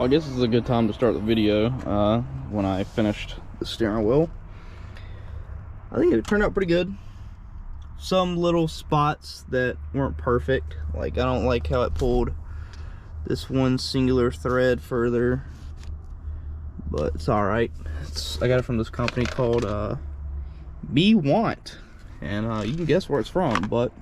I guess this is a good time to start the video when I finished the steering wheel. I think it turned out pretty good. Some little spots that weren't perfect, like I don't like how it pulled this one singular thread further, but it's all right. I got it from this company called Be Want, and you can guess where it's from, but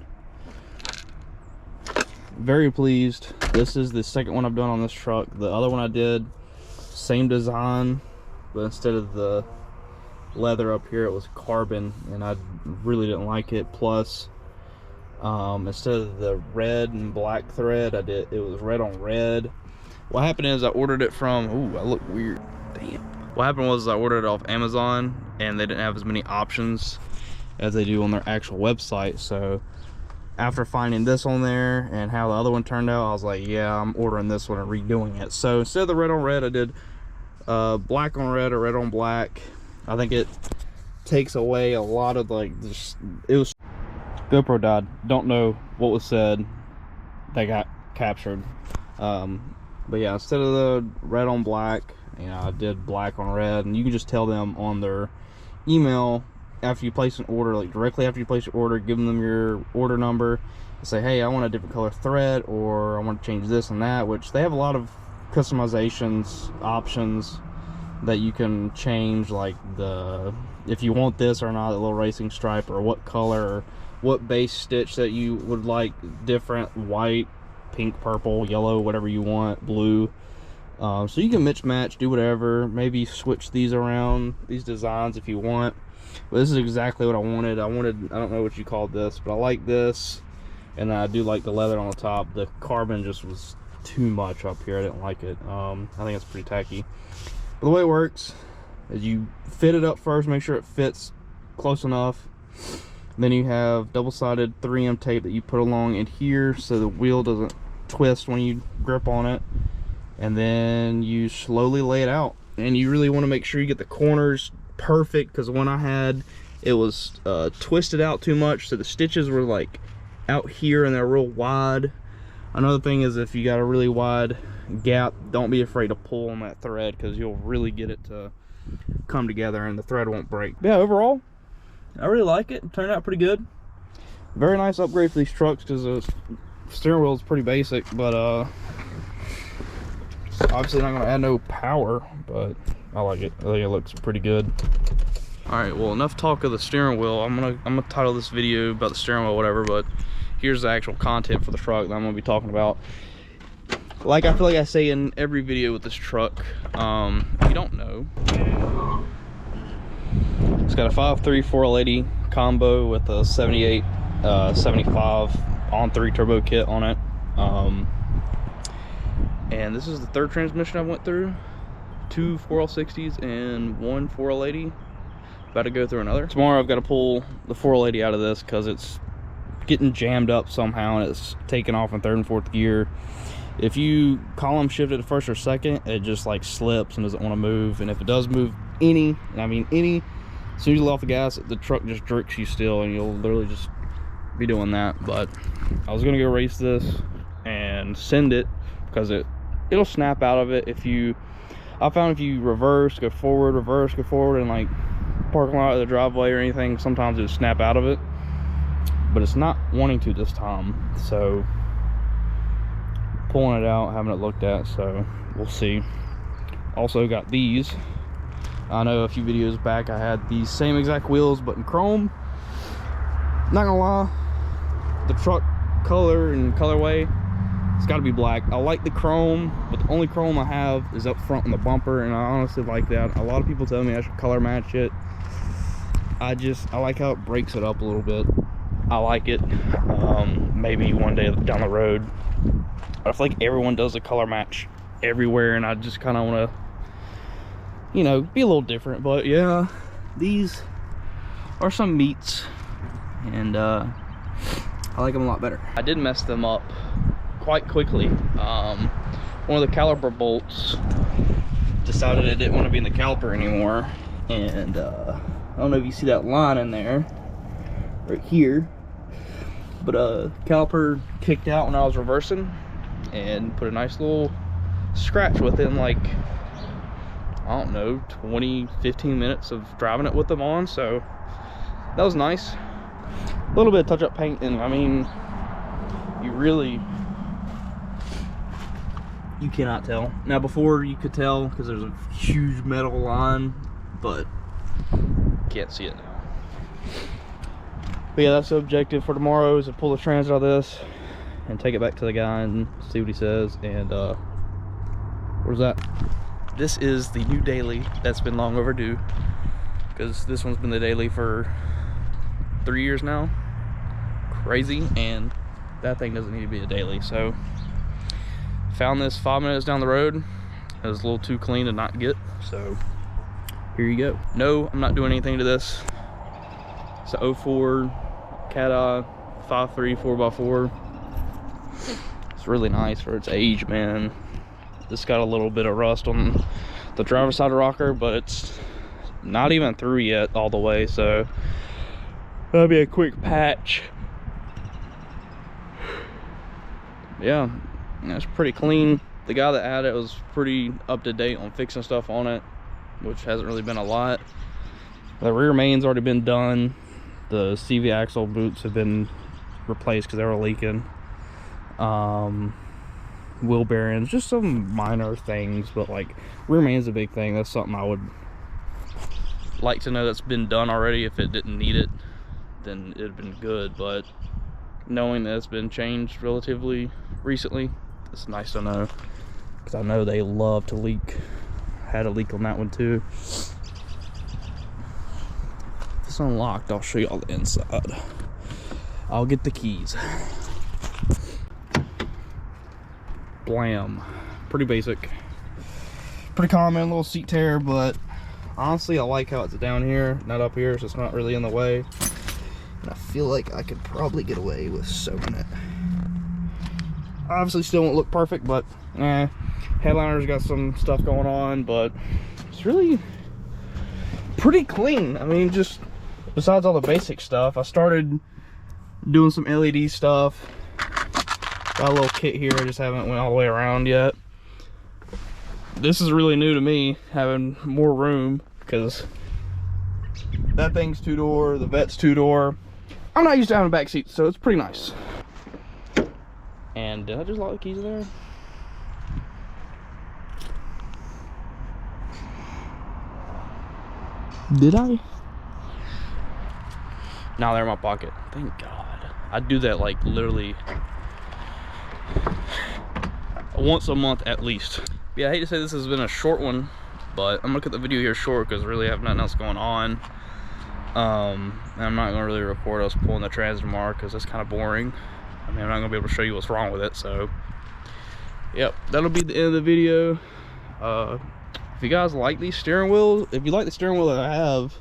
very pleased. This is the second one I've done on this truck. The other one I did, same design, but instead of the leather up here, it was carbon, and I really didn't like it. Plus, instead of the red and black thread, it was red on red. What happened is I ordered it from, ooh, I look weird, damn. What happened was I ordered it off Amazon, and they didn't have as many options as they do on their actual website. So after finding this on there and how the other one turned out, I was like, yeah, I'm ordering this one and redoing it. So instead of the red on red, I did black on red or red on black. I think it takes away a lot of like this. It was GoPro died. Don't know what was said. They got captured. But yeah, instead of the red on black, you know, I did black on red, and you can just tell them on their email after you place an order, like directly after you place your order, give them your order number and say, hey, I want a different color thread, or I want to change this and that, which they have a lot of customizations options that you can change, like if you want this or not, a little racing stripe, or what color, or what base stitch that you would like different, white, pink, purple, yellow, whatever you want, blue. So you can match, do whatever, maybe switch these around, these designs if you want. But this is exactly what I wanted. I don't know what you called this, but I like this, and I do like the leather on the top. The carbon just was too much up here. I didn't like it. I think it's pretty tacky. But the way it works is you fit it up first, make sure it fits close enough. Then you have double-sided 3M tape that you put along in here so the wheel doesn't twist when you grip on it. And then you slowly lay it out. And you really want to make sure you get the corners perfect, because when I had it was twisted out too much, so the stitches were like out here and they're real wide. Another thing is, if you got a really wide gap, don't be afraid to pull on that thread, because you'll really get it to come together and the thread won't break. But yeah, overall I really like it. It turned out pretty good. Very nice upgrade for these trucks, because the steering wheel is pretty basic, but obviously not going to add no power, but I like it. I think it looks pretty good. All right, well, enough talk of the steering wheel. I'm gonna title this video about the steering wheel, whatever, but here's the actual content for the truck that I'm gonna be talking about. Like I feel like I say in every video with this truck, if you don't know, it's got a 5.3 480 combo with a 78 75 on 3 turbo kit on it. And this is the third transmission I went through. 2 4L60s and 1 4L80. About to go through another. Tomorrow I've got to pull the 4L80 out of this because it's getting jammed up somehow, and it's taking off in 3rd and 4th gear. If you column shift it to 1st or 2nd, it just like slips and doesn't want to move. And if it does move any, and I mean any, as soon as you let off the gas, the truck just jerks you still, and you'll literally just be doing that. But I was gonna go race this and send it, because it'll snap out of it. I found if you reverse, go forward, and like parking lot or the driveway or anything, sometimes it'll snap out of it, but it's not wanting to this time. So pulling it out, having it looked at, so we'll see. Also got these. I know a few videos back I had these same exact wheels but in chrome. Not gonna lie, the truck color and colorway, it's got to be black. I like the chrome, but the only chrome I have is up front on the bumper, and I honestly like that. A lot of people tell me I should color match it. I like how it breaks it up a little bit. I like it. Maybe one day down the road. But I feel like everyone does a color match everywhere, and I just kind of want to, you know, be a little different. But yeah, these are some meats, and I like them a lot better. I did mess them up quite quickly. One of the caliper bolts decided it didn't want to be in the caliper anymore, and I don't know if you see that line in there right here, but caliper kicked out when I was reversing and put a nice little scratch within like, I don't know, 20-15 minutes of driving it with them on. So that was nice. A little bit of touch-up paint, and I mean, you cannot tell. Now before you could tell because there's a huge metal line, but can't see it now. But yeah, that's the objective for tomorrow, is to pull the transit out of this and take it back to the guy and see what he says. And where's that? This is the new daily that's been long overdue, because this one's been the daily for 3 years now. Crazy. And that thing doesn't need to be a daily. So found this 5 minutes down the road. It was a little too clean to not get, so here you go. No, I'm not doing anything to this. It's a 04 Cat-Eye 5.3 4x4. It's really nice for its age, man. It's got a little bit of rust on the driver's side rocker, but it's not even through yet all the way, so that'll be a quick patch. Yeah, it's pretty clean. The guy that had it was pretty up to date on fixing stuff on it, which hasn't really been a lot. The rear main's already been done. The CV axle boots have been replaced because they were leaking. Wheel bearings, just some minor things, but like rear main's a big thing. That's something I would like to know that's been done already. If it didn't need it, then it'd been good, but knowing that it's been changed relatively recently, it's nice to know, because I know they love to leak. Had a leak on that one too. If it's unlocked, I'll show you all the inside. I'll get the keys. Blam. Pretty basic, pretty common, little seat tear, but honestly I like how it's down here, not up here, so it's not really in the way. And I feel like I could probably get away with sewing it. Obviously still won't look perfect, but headliner's got some stuff going on, but it's really pretty clean. I mean, just besides all the basic stuff, I started doing some LED stuff. Got a little kit here, I just haven't went all the way around yet. This is really new to me, having more room, because that thing's 2-door, the Vet's 2-door. I'm not used to having a back seat, so it's pretty nice. And did I just lock the keys there? Did I? Now they're in my pocket. Thank God. I do that like literally once a month at least. Yeah, I hate to say this has been a short one, but I'm gonna cut the video here short because I really have nothing else going on. And I'm not gonna really record us pulling the transit tomorrow because that's kind of boring. I mean, I'm not gonna be able to show you what's wrong with it. So yep, that'll be the end of the video. If you guys like these steering wheels, if you like the steering wheel that I have,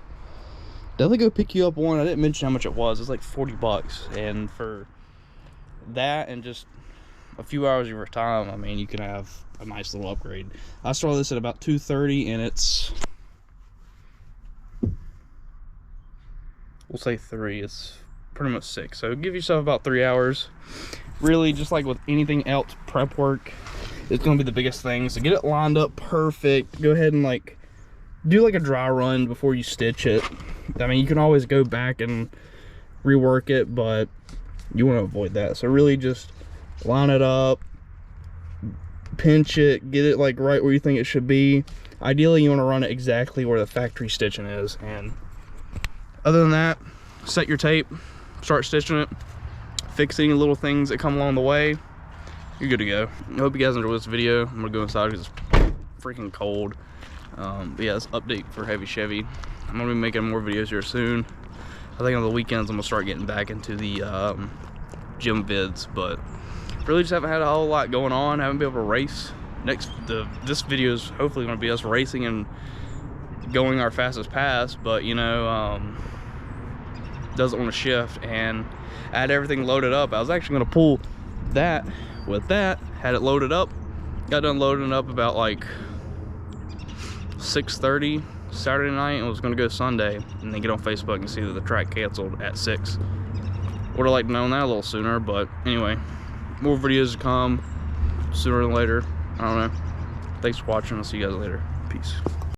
definitely go pick you up one. I didn't mention how much it was. It's like 40 bucks, and for that and just a few hours of your time, I mean, you can have a nice little upgrade. I saw this at about 2:30, and it's, we'll say 3. It's pretty much 6. So give yourself about 3 hours. Really, just like with anything else, prep work is going to be the biggest thing. So get it lined up perfect. Go ahead and like do like a dry run before you stitch it. I mean, you can always go back and rework it, but you want to avoid that. So really just line it up, pinch it, get it like right where you think it should be. Ideally, you want to run it exactly where the factory stitching is. And other than that, set your tape, start stitching it, fix any little things that come along the way. You're good to go. I hope you guys enjoyed this video. I'm gonna go inside because it's freaking cold. But yeah, it's update for Heavy Chevy. I'm gonna be making more videos here soon. I think on the weekends I'm gonna start getting back into the gym vids, but really just haven't had a whole lot going on. Haven't been able to race. This video is hopefully gonna be us racing and going our fastest pass, but you know, doesn't want to shift, and I had everything loaded up. I was actually gonna pull that with that, had it loaded up, got done loading up about like 6:30 Saturday night, and was gonna go Sunday, and then get on Facebook and see that the track canceled at 6. Would have liked to known that a little sooner, but anyway, more videos to come sooner than later. I don't know. Thanks for watching. I'll see you guys later. Peace.